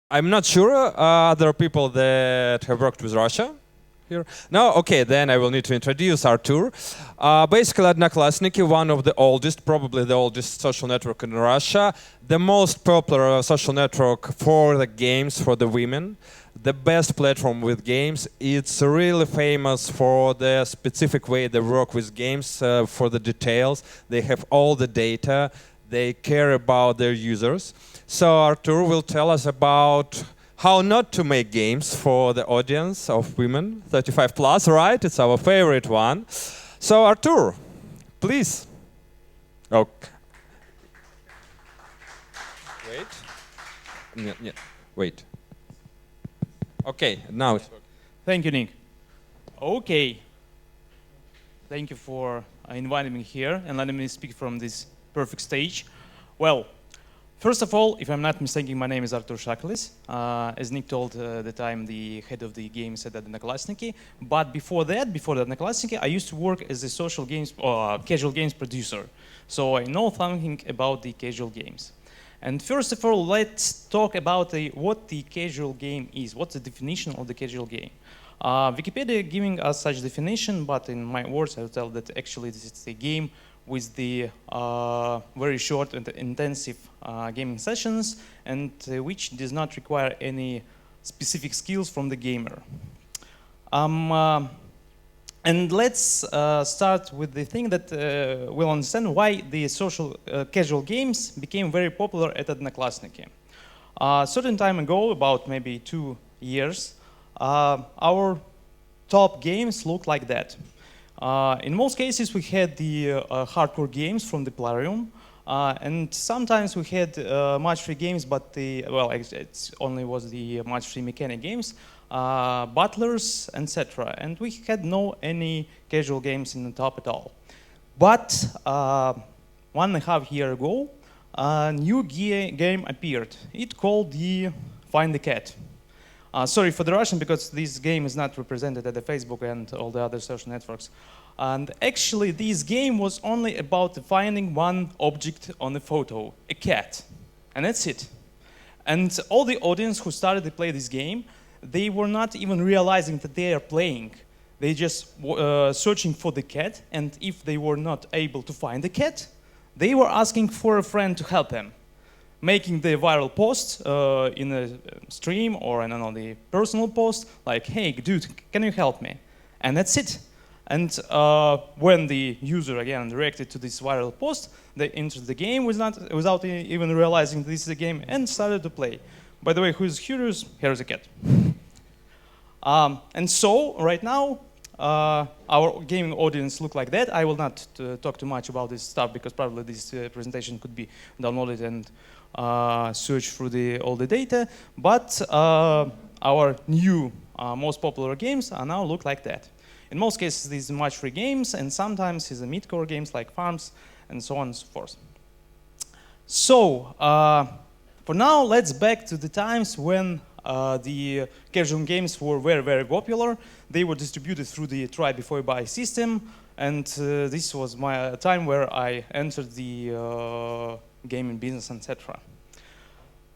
I'm not sure other people that have worked with Russia here. No, okay, then I will need to introduce Artur. Basically, Odnoklassniki, one of the oldest, probably the oldest social network in Russia, the most popular social network for the games for the women, the best platform with games. It's really famous for the specific way they work with games, for the details. They have all the data. They care about their users. So Artur will tell us about how not to make games for the audience of women, 35 plus, right? It's our favorite one. So Artur, please. Oh. Wait. Yeah. Wait. Okay, now it's working. Thank you, Nick. Okay. Thank you for inviting me here and letting me speak from this perfect stage. Well, first of all, if I'm not mistaken, my name is Artur Sakalis. As Nick told that I'm the head of the games at Odnoklassniki. But before Odnoklassniki, I used to work as a social games or casual games producer. So I know something about the casual games. And first of all, let's talk about what the casual game is. What's the definition of the casual game? Wikipedia giving us such definition, but in my words, I will tell that actually this is a game with the very short and intensive gaming sessions, and which does not require any specific skills from the gamer. And let's start with the thing that we'll understand why the social casual games became very popular at Odnoklassniki. A certain time ago, about maybe 2 years, our top games looked like that. In most cases, we had the hardcore games from the Plarium, and sometimes we had match-free games, but it only was the match-free mechanic games, butlers, etc. And we had no any casual games in the top at all. But 1.5 years ago, a new game appeared. It called the Find the Cat. Sorry for the Russian, because this game is not represented at the Facebook and all the other social networks. And actually, this game was only about finding one object on the photo, a cat. And that's it. And all the audience who started to play this game, they were not even realizing that they are playing. They just searching for the cat, and if they were not able to find the cat, they were asking for a friend to help them, making the viral post in a stream or in another personal post, like, hey, dude, can you help me? And that's it. And when the user, again, reacted to this viral post, they entered the game without even realizing this is a game and started to play. By the way, who is curious? Here's a cat. And so, right now, our gaming audience look like that. I will not talk too much about this stuff, because probably this presentation could be downloaded and search through all the data, but our new most popular games are now look like that. In most cases, these are match-free games, and sometimes these are mid-core games like farms, and so on and so forth. So, for now, let's back to the times when the casual games were very, very popular. They were distributed through the try before you buy system, and this was my time where I entered the gaming business, etc.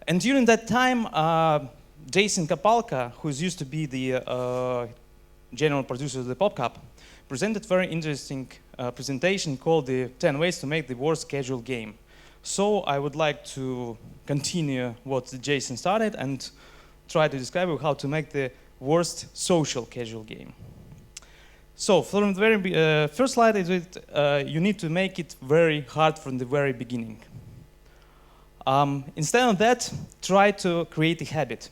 And during that time, Jason Kapalka, who used to be the general producer of the PopCap, presented very interesting presentation called the 10 ways to make the worst casual game. So I would like to continue what Jason started and try to describe how to make the worst social casual game. So from the very first slide, you need to make it very hard from the very beginning. Instead of that, try to create a habit.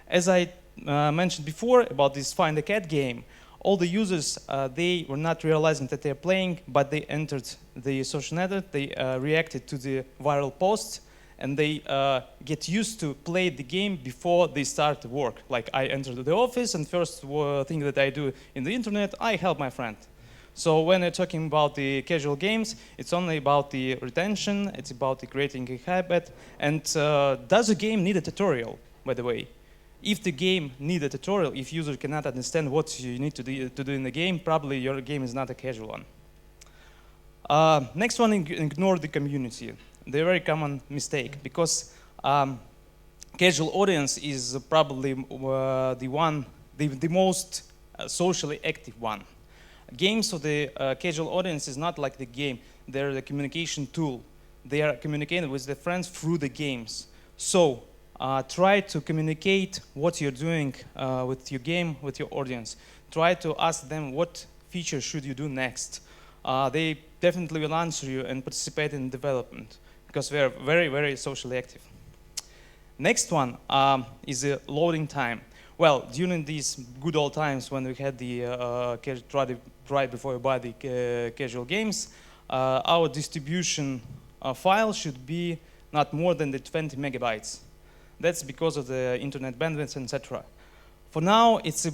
As I mentioned before about this Find the Cat game, all the users, they were not realizing that they're playing, but they entered the social network, they reacted to the viral posts, and they get used to play the game before they start to work. Like, I enter the office, and first thing that I do in the internet, I help my friend. So when you're talking about the casual games, it's only about the retention, it's about the creating a habit, and does a game need a tutorial, by the way? If the game needs a tutorial, if user cannot understand what you need to do in the game, probably your game is not a casual one. Next one, ignore the community. The very common mistake, because casual audience is probably the most socially active one. Games for the casual audience is not like the game. They're the communication tool. They are communicating with their friends through the games. So try to communicate what you're doing with your game, with your audience. Try to ask them what feature should you do next. They definitely will answer you and participate in development because we are very, very socially active. Next one is the loading time. Well, during these good old times when we had the try before you buy the casual games, our distribution file should be not more than the 20 megabytes. That's because of the internet bandwidth, etc. For now, it's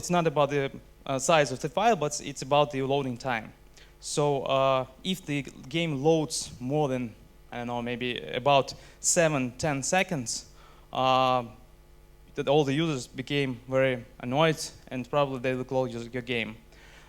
not about the size of the file, but it's about the loading time. So if the game loads more than, I don't know, maybe about 7-10 seconds, that all the users became very annoyed and probably they will close your game.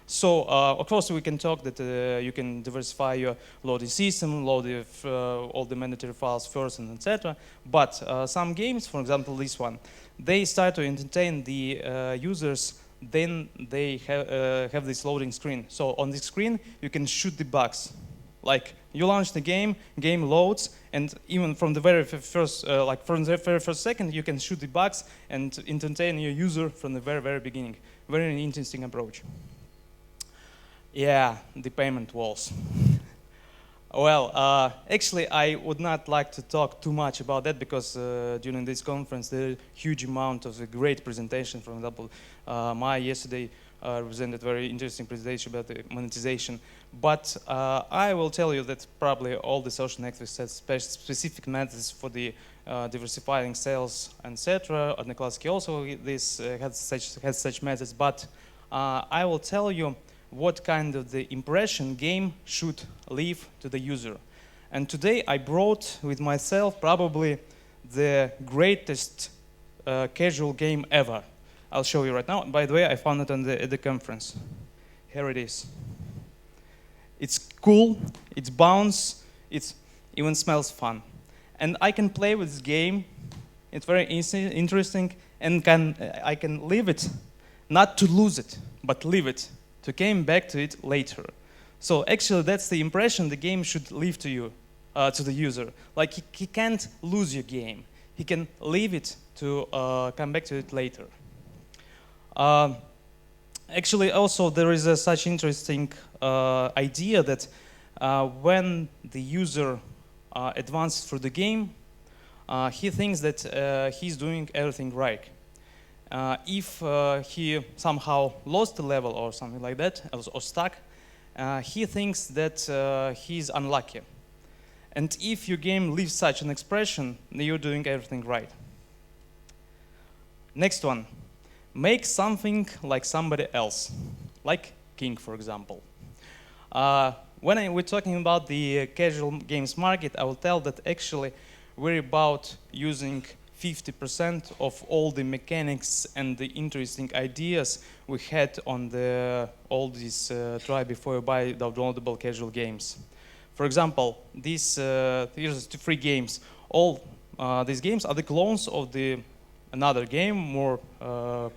So of course we can talk that you can diversify your loading system, load all the mandatory files first, and etc. But some games, for example this one, they start to entertain the users. Then they have this loading screen. So on this screen you can shoot the bugs. Like you launch the game loads, and even from the very first, second, you can shoot the bugs and entertain your user from the very, very beginning. Very interesting approach. Yeah, the payment walls. Well, actually, I would not like to talk too much about that because during this conference, there is a huge amount of a great presentation. For example, Maya yesterday presented very interesting presentation about the monetization. But I will tell you that probably all the social networks have specific methods for the diversifying sales, etc. Odnoklassniki also has such methods. But I will tell you what kind of the impression game should leave to the user. And today I brought with myself probably the greatest casual game ever. I'll show you right now. By the way, I found it at the conference. Here it is. It's cool, it's bounce, it even smells fun. And I can play with this game. It's very interesting, and I can leave it, not to lose it, but leave it, to come back to it later. So actually that's the impression the game should leave to you, to the user. Like he can't lose your game. He can leave it to come back to it later. Actually, also there is a such interesting idea that when the user advances through the game, he thinks that he's doing everything right. If he somehow lost the level or something like that, or stuck, he thinks that he's unlucky. And if your game leaves such an expression, you're doing everything right. Next one. Make something like somebody else, like King, for example. When we're talking about the casual games market, I will tell that actually we're about using 50% of all the mechanics and the interesting ideas we had on all these try before you buy downloadable casual games. For example, here's the 3 games. All these games are the clones of another game, more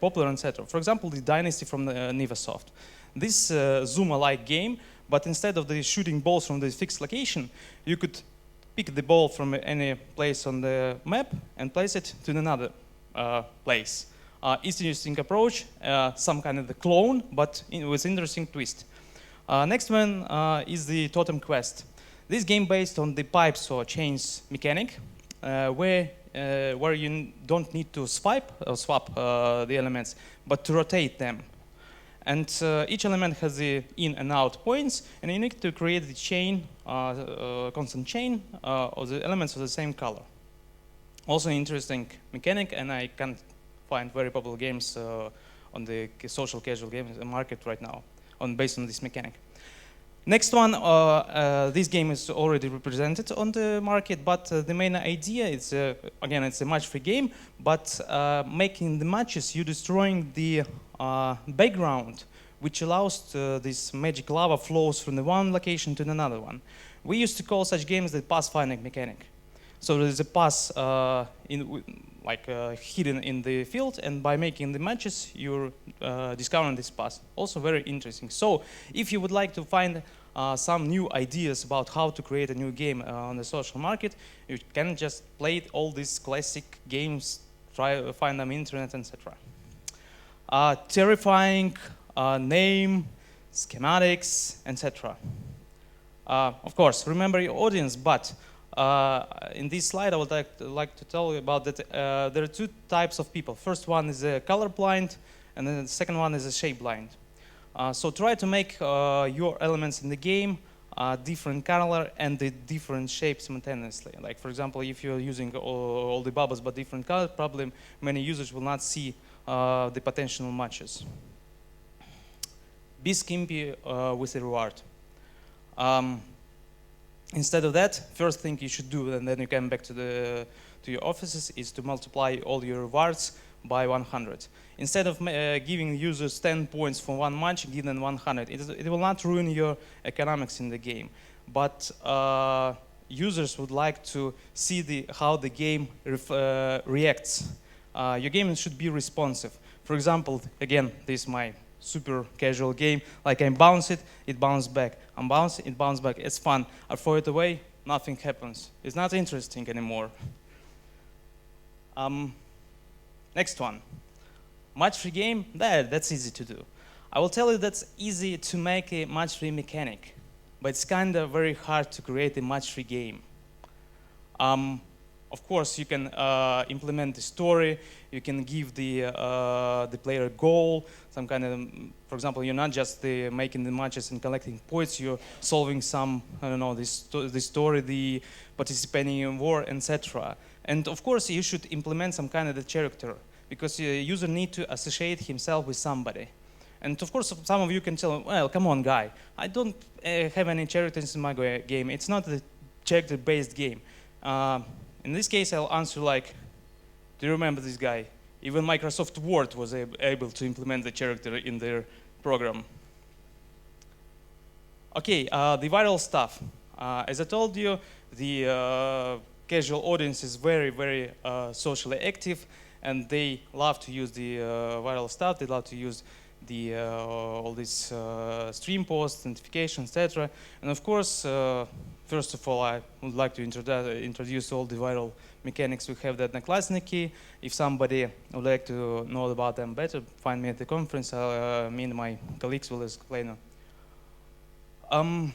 popular, etc. For example, the Dynasty from Nevasoft. This Zuma-like game, but instead of the shooting balls from the fixed location, you could pick the ball from any place on the map and place it to another place. It's an interesting approach, some kind of the clone, but with interesting twist. Next one is the Totem Quest. This game based on the pipes or chains mechanic, where you don't need to swap the elements, but to rotate them. And each element has the in and out points, and you need to create the chain, constant chain of the elements of the same color. Also interesting mechanic, and I can't find very popular games on the social casual games market right now based on this mechanic. Next one, this game is already represented on the market, but the main idea is, again, it's a match-free game, but making the matches, you're destroying the background, which allows this magic lava flows from the one location to another one. We used to call such games the pathfinding mechanic. So there's a pass hidden in the field, and by making the matches, you're discovering this pass. Also very interesting. So if you would like to find some new ideas about how to create a new game on the social market, you can just play all these classic games, try find them on internet, etc. Terrifying, name, schematics, etc. Of course, remember your audience, but in this slide I would like to tell you about that there are two types of people. First one is color blind, and then the second one is shape blind. So try to make your elements in the game different color and the different shapes simultaneously. Like for example, if you're using all the bubbles but different color, probably many users will not see the potential matches. Be skimpy with the reward. Instead of that, first thing you should do, and then you come back to your offices, is to multiply all your rewards by 100. Instead of giving users 10 points for one match, give them 100. It will not ruin your economics in the game, but users would like to see how the game reacts. Your game should be responsive. For example, again, this is my super casual game. Like I bounce it, it bounces back. I bounce it, it bounces back. It's fun. I throw it away, nothing happens. It's not interesting anymore. Next one. Match-free game, that's easy to do. I will tell you that's easy to make a match-free mechanic, but it's kind of very hard to create a match-free game. Of course, you can implement the story. You can give the player a goal, some kind of, for example, you're not just making the matches and collecting points. You're solving some, I don't know, the story, the participating in war, etc. And of course, you should implement some kind of the character, because the user need to associate himself with somebody. And of course, some of you can tell, well, come on, guy, I don't have any characters in my game. It's not a character-based game. In this case, I'll answer like, do you remember this guy? Even Microsoft Word was able to implement the character in their program. Okay, the viral stuff. As I told you, the casual audience is very, very socially active, and they love to use the viral stuff. They love to use all these stream posts, notifications, etc. And of course, first of all, I would like to introduce all the viral mechanics we have at Odnoklassniki. If somebody would like to know about them better, find me at the conference. Me and my colleagues will explain. And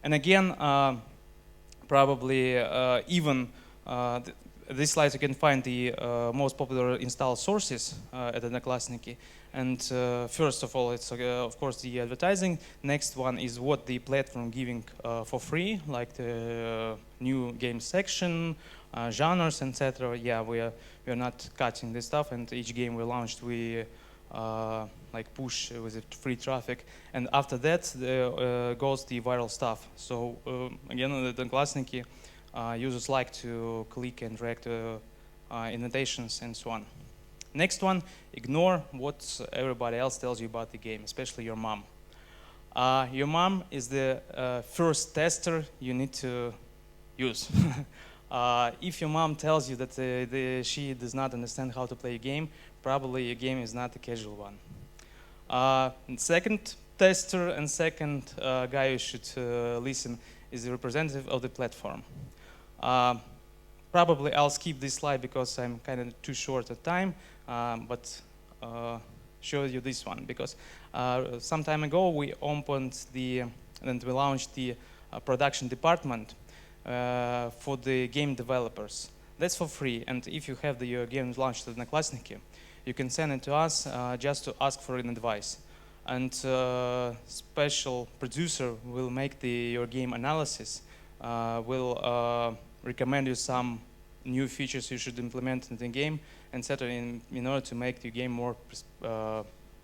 again, probably even this slide you can find the most popular installed sources at Odnoklassniki. And first of all, it's of course the advertising. Next one is what the platform giving for free, like the new game section, genres, etc. Yeah, we are not cutting this stuff, and each game we launched, we like push with free traffic, and after that goes the viral stuff. So again, at Odnoklassniki, users like to click and drag the annotations and so on. Next one, ignore what everybody else tells you about the game, especially your mom. Your mom is the first tester you need to use. If your mom tells you that she does not understand how to play a game, probably your game is not a casual one. And second tester and second guy you should listen is the representative of the platform. Probably I'll skip this slide because I'm kind of too short of time, but show you this one because some time ago we opened and we launched the production department for the game developers. That's for free, and if you have your game launched at Odnoklassniki, you can send it to us just to ask for an advice. And special producer will make your game analysis, will recommend you some new features you should implement in the game, etc. in order to make the game more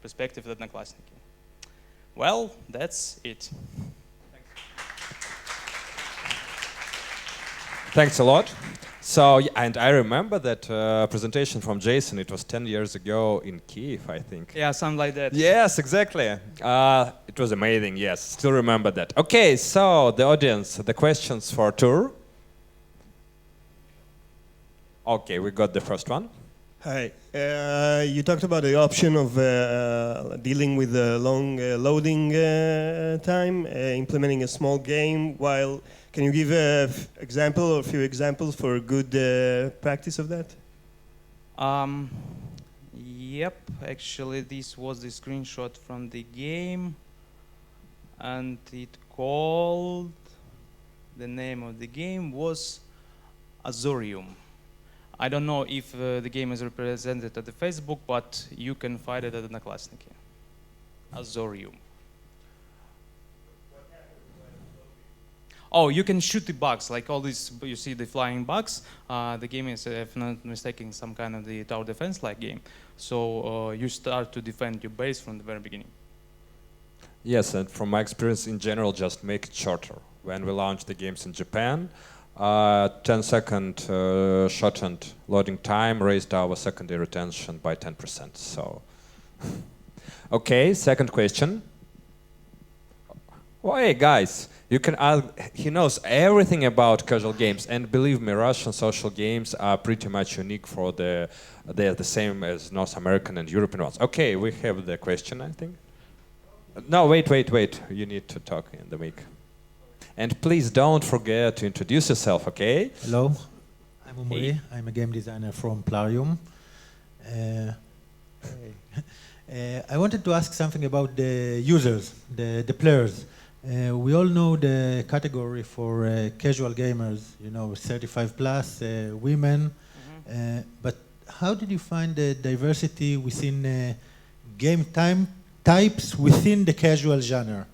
perspective at Odnoklassniki. Well, that's it. Thanks a lot. So, and I remember that presentation from Jason. It was 10 years ago in Kiev, I think. Yeah, something like that. Yes, exactly. It was amazing, yes. Still remember that. Okay, so the audience, the questions for Artur. Okay, we got the first one. Hi. You talked about the option of dealing with the long loading time, implementing a small game. While can you give an example or a few examples for a good practice of that? Yep, actually this was the screenshot from the game, and the name of the game was Azorium. I don't know if the game is represented at the Facebook, but you can find it at Odnoklassniki. Azorium. Oh, you can shoot the bugs, like all these, you see the flying bugs. The game is, if not mistaken, some kind of the tower defense-like game. So you start to defend your base from the very beginning. Yes, and from my experience in general, just make it shorter. When we launched the games in Japan, 10-second shortened loading time raised our secondary retention by 10%. So, okay, second question. Oh, hey guys, you can ask, he knows everything about casual games, and believe me, Russian social games are pretty much unique for they're the same as North American and European ones. Okay, we have the question, I think. No, wait. You need to talk in the mic. And please don't forget to introduce yourself, okay? Hello, I'm Umri. I'm a game designer from Plarium. I wanted to ask something about the users, the players. We all know the category for casual gamers, 35 plus, women. But how did you find the diversity within game types within the casual genre?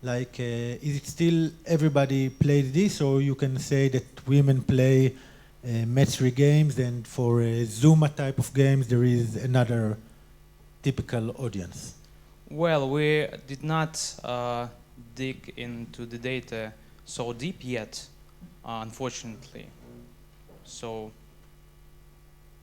Like, is it still everybody plays this, or you can say that women play match 3 games, and for Zuma type of games there is another typical audience? Well, we did not dig into the data so deep yet, unfortunately. So,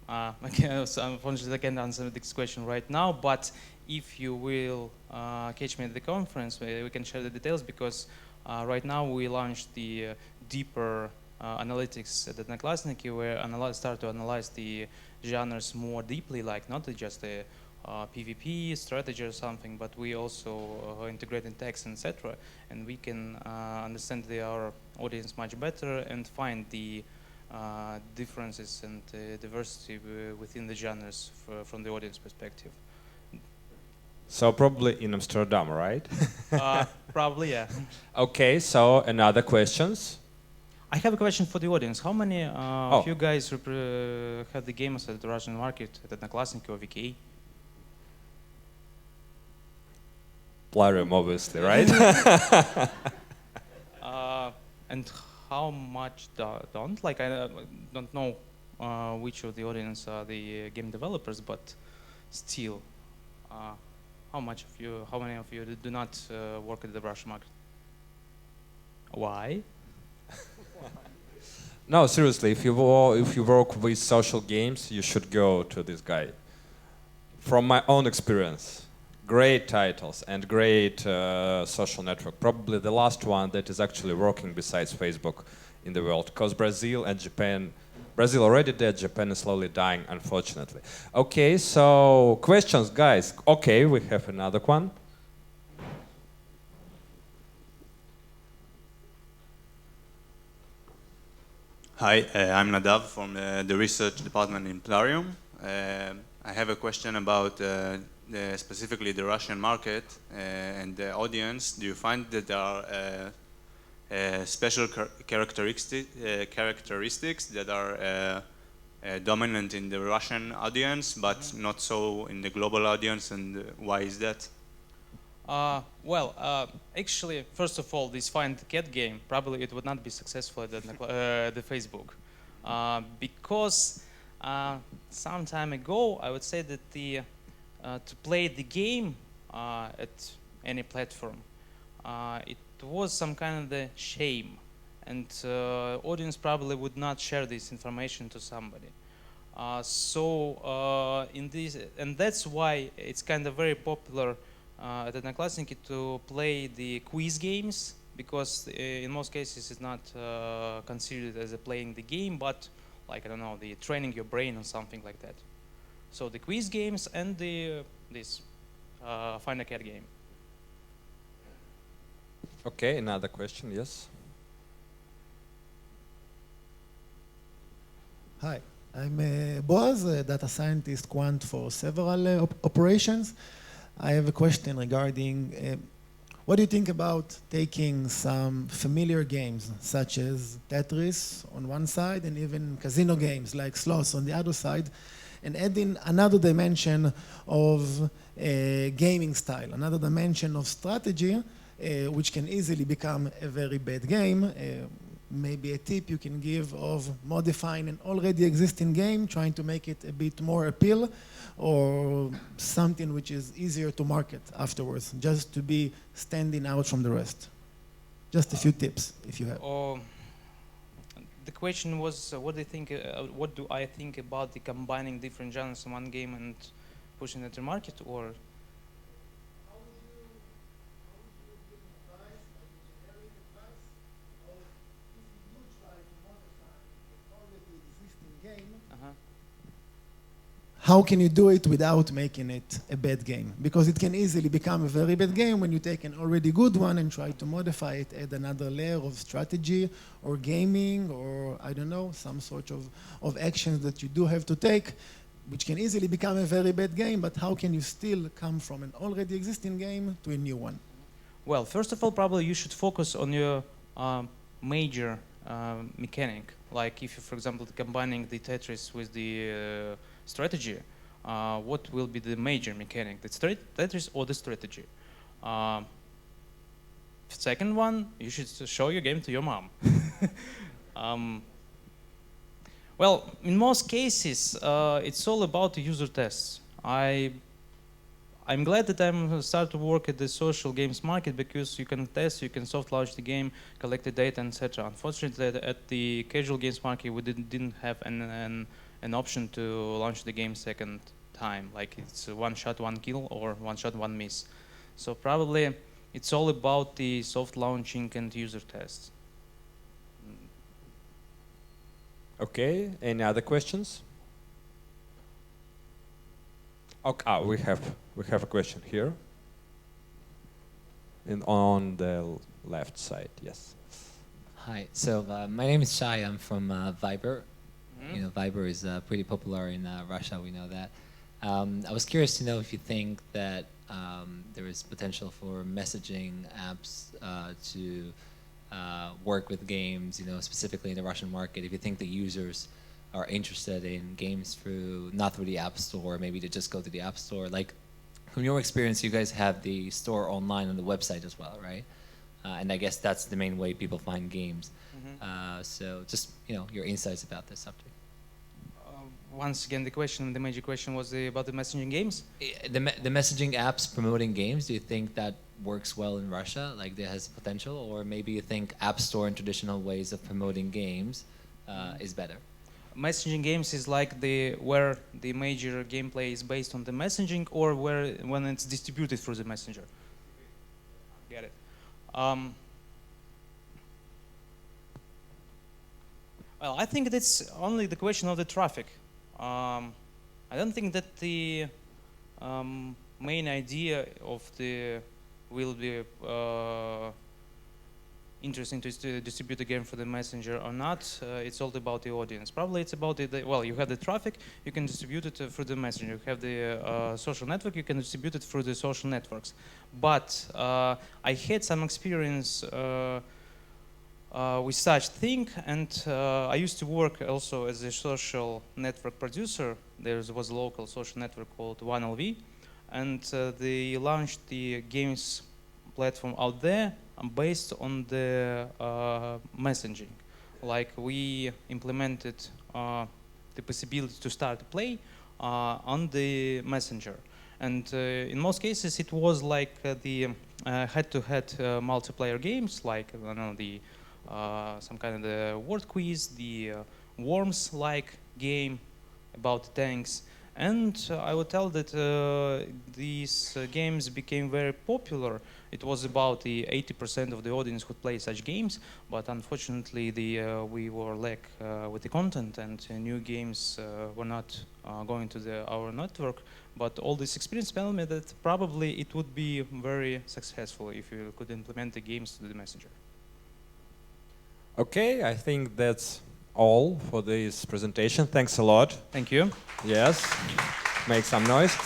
unfortunately, I can't answer this question right now, but if you will catch me at the conference, we can share the details, because right now we launched the deeper analytics at Odnoklassniki, where start to analyze the genres more deeply, like not just the PvP strategy or something, but we also integrate in text, etc. And we can understand our audience much better and find the differences and diversity within the genres from the audience perspective. So probably in Amsterdam, right? Probably, yeah. Okay, so another questions? I have a question for the audience. How many of you guys have the games at the Russian market, at Odnoklassniki or VK? Plarium, obviously, right? And how much don't? Like, I don't know which of the audience are the game developers, but still, how many of you do not work at the Russian market? Why? No, seriously, if you work with social games, you should go to this guy. From my own experience, great titles and great social network. Probably the last one that is actually working besides Facebook in the world, because Brazil and Japan, Brazil already dead, Japan is slowly dying, unfortunately. Okay, so questions, guys. Okay, we have another one. Hi, I'm Nadav from the research department in Plarium. I have a question about specifically the Russian market and the audience. Do you find that there are special characteristics that are dominant in the Russian audience, but not so in the global audience, and why is that? Actually, first of all, this Find the Cat game, probably it would not be successful at the Facebook. Because some time ago, I would say that to play the game at any platform, it was some kind of the shame, and audience probably would not share this information to somebody. And that's why it's kind of very popular at Odnoklassniki to play the quiz games, because in most cases it's not considered as playing the game, but like I don't know, the training your brain or something like that. So the quiz games and this find a cat game. Okay, another question, yes. Hi, I'm Boaz, a data scientist quant for several operations. I have a question regarding what do you think about taking some familiar games such as Tetris on one side and even casino games like slots on the other side and adding another dimension of gaming style, another dimension of strategy which can easily become a very bad game. Maybe a tip you can give of modifying an already existing game, trying to make it a bit more appeal, or something which is easier to market afterwards, just to be standing out from the rest. Just a few tips, if you have. The question was, what do I think about the combining different genres in one game and pushing it to market, or? How can you do it without making it a bad game? Because it can easily become a very bad game when you take an already good one and try to modify it, add another layer of strategy or gaming or, I don't know, some sort of actions that you do have to take, which can easily become a very bad game, but how can you still come from an already existing game to a new one? Well, first of all, probably you should focus on your major mechanic. Like if you, for example, combining the Tetris with the strategy, what will be the major mechanic, the Tetris or the strategy? Second one, you should show your game to your mom. Well, in most cases, it's all about the user tests. I'm glad that I'm start to work at the social games market because you can test, you can soft launch the game, collect the data, etc. Unfortunately, at the casual games market, we didn't have an option to launch the game second time. Like it's one shot, one kill, or one shot, one miss. So probably it's all about the soft launching and user tests. Okay, any other questions? Okay, we have a question here. On the left side, yes. Hi, so my name is Shai. I'm from Viber. Mm-hmm. You know, Viber is pretty popular in Russia. We know that. I was curious to know if you think that there is potential for messaging apps to work with games. You know, specifically in the Russian market. If you think the users are interested in games not through the App Store, maybe to just go to the App Store. Like, from your experience, you guys have the store online on the website as well, right? And I guess that's the main way people find games. Mm-hmm. So just, you know, your insights about this subject. Once again, the major question was about the messaging games. The messaging apps promoting games, do you think that works well in Russia? Like, there has potential? Or maybe you think App Store and traditional ways of promoting games is better? Messaging games is like where the major gameplay is based on the messaging, or when it's distributed through the messenger. Get it. Well, I think that's only the question of the traffic. I don't think that the main idea of will be interesting to distribute the game for the messenger or not. It's all about the audience. Probably it's about well, you have the traffic, you can distribute it through the messenger. You have the social network, you can distribute it through the social networks. But I had some experience with such thing, and I used to work also as a social network producer. There was a local social network called 1LV, and they launched the games platform out there based on the messaging. Like, we implemented the possibility to start to play on the messenger. And in most cases, it was like the head-to-head multiplayer games, like, I don't know, some kind of the word quiz, the Worms-like game about tanks, And I would tell that these games became very popular. It was about the 80% of the audience who play such games, but unfortunately we were lack with the content, and new games were not going to our network. But all this experience tell me that probably it would be very successful if you could implement the games to the messenger. Okay, I think that's all for this presentation. Thanks a lot. Thank you. Yes, make some noise.